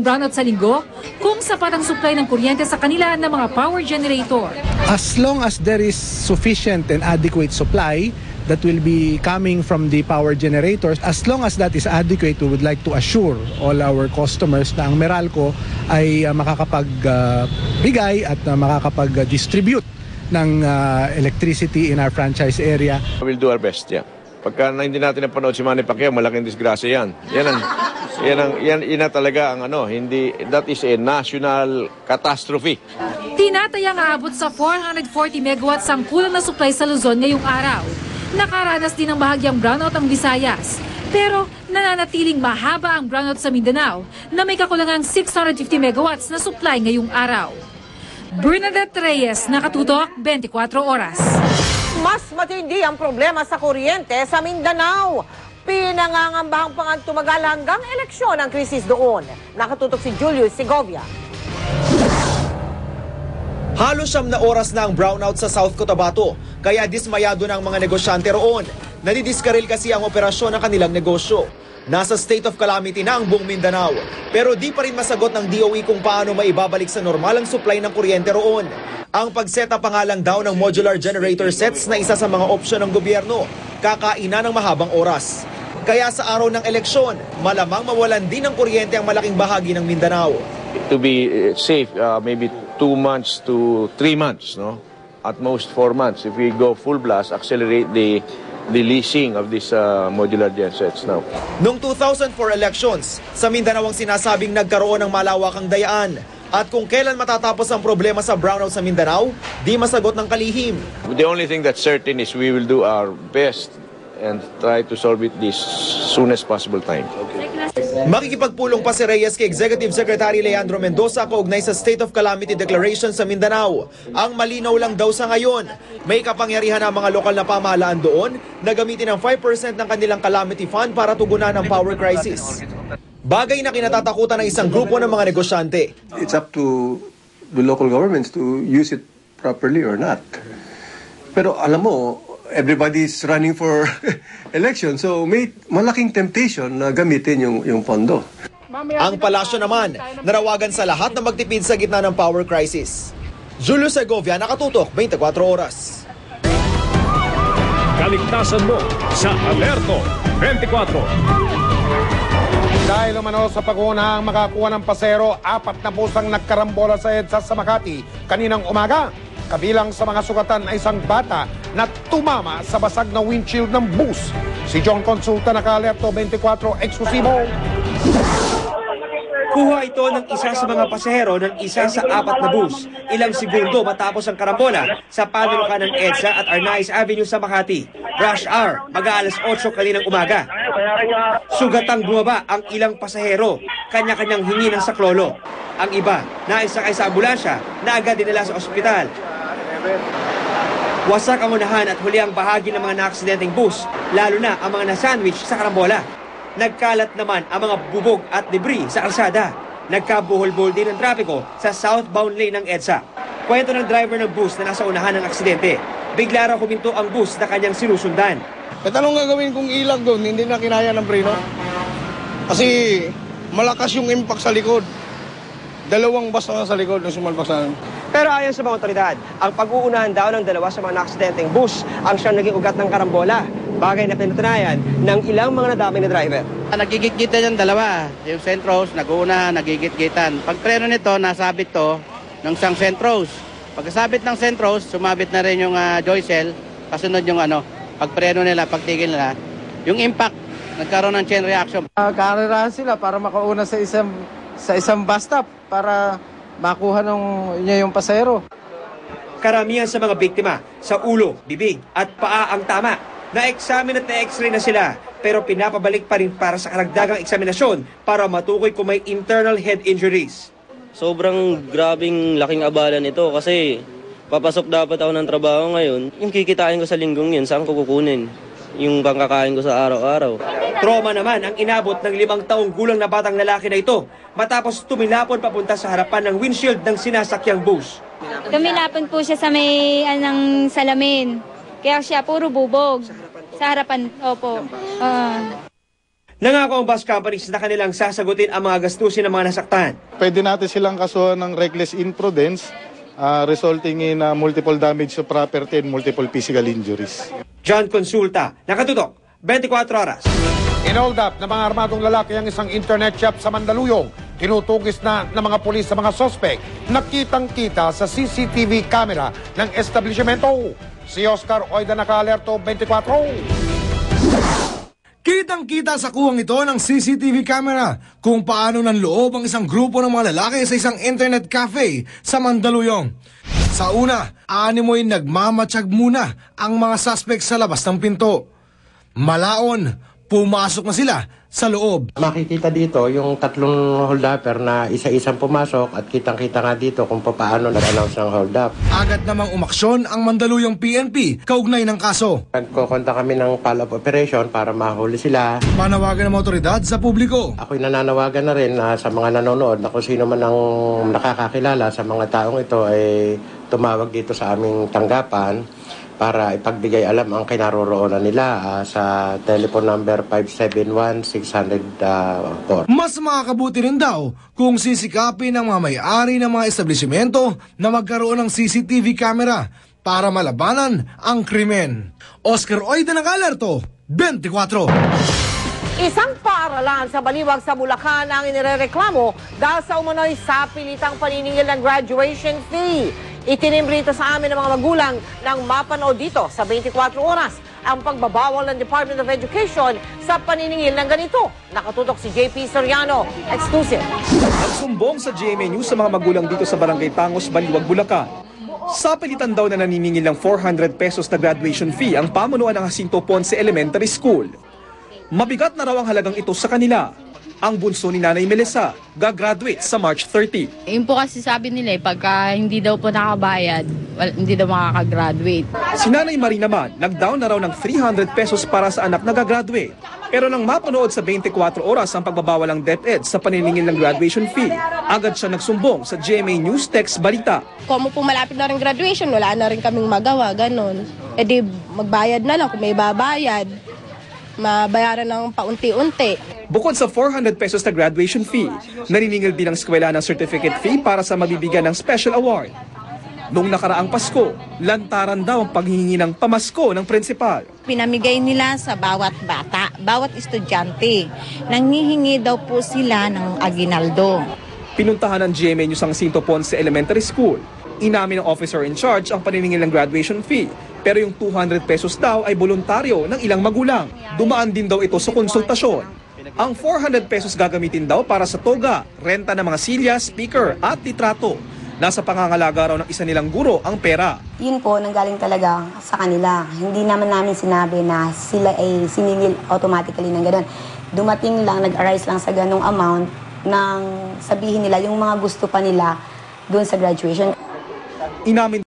Brownout sa linggo kung sapat ang supply ng kuryente sa kanila ng mga power generator. As long as there is sufficient and adequate supply that will be coming from the power generators, as long as that is adequate, we would like to assure all our customers na ang Meralco ay makakapagbigay at makakapag-distribute ng electricity in our franchise area. We'll do our best, yeah. Pagka hindi natin napanood si Manny Pacquiao, malaking disgrasya yan. Yan na talaga ang that is a national catastrophe. Tinatayang aabot sa 440 megawatts ang kulang na supply sa Luzon ngayong araw. Nakaranas din ng bahagyang brownout ang Visayas. Pero nananatiling mahaba ang brownout sa Mindanao na may kakulangang 650 megawatts na supply ngayong araw. Bernadette Reyes, Nakatutok, 24 Oras. Mas matindi ang problema sa kuryente sa Mindanao. Pinangangambahang pang tumagal hanggang eleksyon ang krisis doon. Nakatutok si Julius Segovia. Halos 9 na oras na ang brownout sa South Cotabato, kaya dismayado na ang mga negosyante roon. Nadidiskaril kasi ang operasyon ng kanilang negosyo. Nasa state of calamity na ang buong Mindanao, pero di pa rin masagot ng DOE kung paano maibabalik sa normal ang supply ng kuryente roon. Ang pag-setup pa nga lang daw ng modular generator sets na isa sa mga opsyon ng gobyerno, kakainan ng mahabang oras. Kaya sa araw ng eleksyon, malamang mawalan din ng kuryente ang malaking bahagi ng Mindanao. To be safe, maybe 2 months to 3 months, no? At most 4 months. If we go full blast, accelerate the leasing of these modular gen sets now. Noong 2004 elections, sa Mindanao ang sinasabing nagkaroon ng malawakang dayaan. At kung kailan matatapos ang problema sa brownout sa Mindanao, di masagot ng kalihim. The only thing that's certain is we will do our best and try to solve it this soonest possible time. Makikipagpulong pa si Reyes kay Executive Secretary Leandro Mendoza kaugnay sa State of Calamity Declaration sa Mindanao. Ang malinaw lang daw sa ngayon, may kapangyarihan ang mga lokal na pamahalaan doon na gamitin ang 5% ng kanilang calamity fund para tugunan ang power crisis. Bagay na kinatatakutan ng isang grupo ng mga negosyante. It's up to the local governments to use it properly or not. Pero alam mo, everybody's running for election, so may malaking temptation na gamitin yung pondo. Ang palasyo naman, narawagan sa lahat na magtipid sa gitna ng power crisis. Julio Segovia, Nakatutok, 24 Oras. Kaligtasan mo sa Alerto 24. Dahil umano sa pag-uunahang makakuha ng pasero, 4 na pusang nagkarambola sa EDSA sa Makati kaninang umaga. Kabilang sa mga sugatan ay isang bata na tumama sa basag na windshield ng bus. Si John Consulta, Naka-Alerto 24, eksklusibo. Kuha ito ng isa sa mga pasahero ng isa sa 4 na bus. Ilang segundo matapos ang karambola sa panunukan ng EDSA at Arnaiz Avenue sa Makati. Rush hour, mag-aalas 8 kaninang umaga. Sugatang bumaba ang ilang pasahero, kanya-kanyang hingi ng saklolo. Ang iba, naisakay sa ambulansya na agad dinala sa ospital. Wasak ang unahan at huli ang bahagi ng mga naaksidenteng bus, lalo na ang mga nasandwich sa karambola. Nagkalat naman ang mga bubog at debris sa kalsada. Nagkabuhol-buhol din ang trapiko sa southbound lane ng EDSA. Kwento ng driver ng bus na nasa unahan ng aksidente. Bigla raw huminto ang bus na kanyang sinusundan. At anong gagawin kung ilag doon? Hindi na kinaya ng preno? Kasi malakas yung impact sa likod. 2 bus na sa likod na sumalpak sa amin. Pero ayon sa mga otoridad, ang pag-uunahan daw ng 2 sa mga naaksidenteng bus ang siyang naging ugat ng karambola. Bagay na pinatunayan ng ilang mga nadamay na driver. Nagigit-gitan yung 2. Yung Centros, nag-uuna, nagigit-gitan. Pag preno nito, nasabit to ng isang Centros. Pagkasabit ng Centros, sumabit na rin yung joycell. Kasunod yung pag preno nila, pagtigil nila. Yung impact, nagkaroon ng chain reaction. Karerahan sila para makauna sa isang bus stop para makuha niya yung pasahero. Karamihan sa mga biktima sa ulo, bibig at paa ang tama. Na-examine at na-x-ray na sila pero pinapabalik pa rin para sa karagdagang eksaminasyon para matukoy kung may internal head injuries. Sobrang grabing laking abala nito kasi papasok dapat ako ng trabaho ngayon. Yung kikitain ko sa linggong yun, saan ko kukunin? Yung pangkakain ko sa araw-araw. Trauma naman ang inabot ng 5 taong gulang na batang lalaki na ito matapos tumilapon papunta sa harapan ng windshield ng sinasakyang bus. Tumilapon po siya sa may salamin. Kaya siya puro bubog. Sa harapan, opo. Nangako ang bus companies na kanilang sasagutin ang mga gastusin ng mga nasaktan. Pwede natin silang kasuhan ng reckless imprudence resulting in multiple damage to property and multiple physical injuries. John Consulta, Nakatutok, 24 Oras. Inold up ng mga armadong lalaki ang isang internet shop sa Mandaluyong. Tinutugis na ng mga pulis sa mga sospek. Nakitang-kita sa CCTV camera ng establishmento. Si Oscar Oida Naka-alerto, 24. Kitang-kita sa kuwang ito ng CCTV camera kung paano nanloob ang isang grupo ng mga lalaki sa isang internet cafe sa Mandaluyong. Sa una, animoy nagmamatsyag muna ang mga suspect sa labas ng pinto. Malaon, pumasok na sila sa loob. Makikita dito yung tatlong hold-upper na isa-isang pumasok at kitang-kita nga dito kung paano nag-announce ng hold-up. Agad namang umaksyon ang Mandaluyong PNP kaugnay ng kaso. Nagkukonta kami ng follow-up operation para mahuli sila. Panawagan ng mga otoridad sa publiko. Ako'y nananawagan na rin sa mga nanonood na kung sino man ang nakakakilala sa mga taong ito ay tumawag dito sa aming tanggapan para ipagbigay alam ang kinaroroonan nila sa telephone number 571-604. Mas makakabuti rin daw kung sisikapin ng mga may-ari ng mga establishmento na magkaroon ng CCTV camera para malabanan ang krimen. Oscar Oida Naka-alerto, 24. Isang paaralan sa Baliwag sa Bulacan ang inirereklamo dahil sa umano'y sapilitang paniningil ng graduation fee. Itinimbre ito sa amin ng mga magulang nang mapanood dito sa 24 Oras ang pagbabawal ng Department of Education sa paniningil ng ganito. Nakatutok si JP Soriano, exclusive. Nagsumbong sa GMA News sa mga magulang dito sa Barangay Tangos, Baliwag, Bulacan. Sa pilitan daw na naniningil ng 400 pesos na graduation fee ang pamunuan ng Jacinto Ponce Elementary School. Mabigat na raw ang halagang ito sa kanila. Ang bunso ni Nanay Melissa, gagraduate sa March 30. Yun po kasi sabi nila pagka hindi daw po nakabayad, hindi daw makakagraduate. Si Nanay Marie naman, nag-down na raw ng 300 pesos para sa anak na gagraduate. Pero nang mapanood sa 24 Oras ang pagbabawal ng DepEd sa paniningil ng graduation fee, agad siya nagsumbong sa GMA News Text Balita. Kung po malapit na rin graduation, wala na rin kaming magawa, ganun. E di magbayad na lang kung may babayad. Mabayaran ng paunti-unti. Bukod sa 400 pesos na graduation fee, naniningil din ang eskwela ng certificate fee para sa mabibigyan ng special award. Noong nakaraang Pasko, lantaran daw ang paghihingi ng pamasko ng prinsipal. Pinamigay nila sa bawat bata, bawat estudyante. Nanghihingi daw po sila ng aginaldo. Pinuntahan ng GMA News ang Jacinto Ponce Elementary School. Inamin ng officer in charge ang paniningil ng graduation fee. Pero yung 200 pesos daw ay voluntaryo ng ilang magulang. Dumaan din daw ito sa konsultasyon. Ang 400 pesos gagamitin daw para sa toga, renta ng mga silya, speaker at litrato. Nasa pangangalaga raw ng isa nilang guro ang pera. Yun po, nanggaling talaga sa kanila. Hindi naman namin sinabi na sila ay siningil automatically ng gano'n. Dumating lang, nag-arise lang sa ganong amount nang sabihin nila yung mga gusto pa nila doon sa graduation. Inamin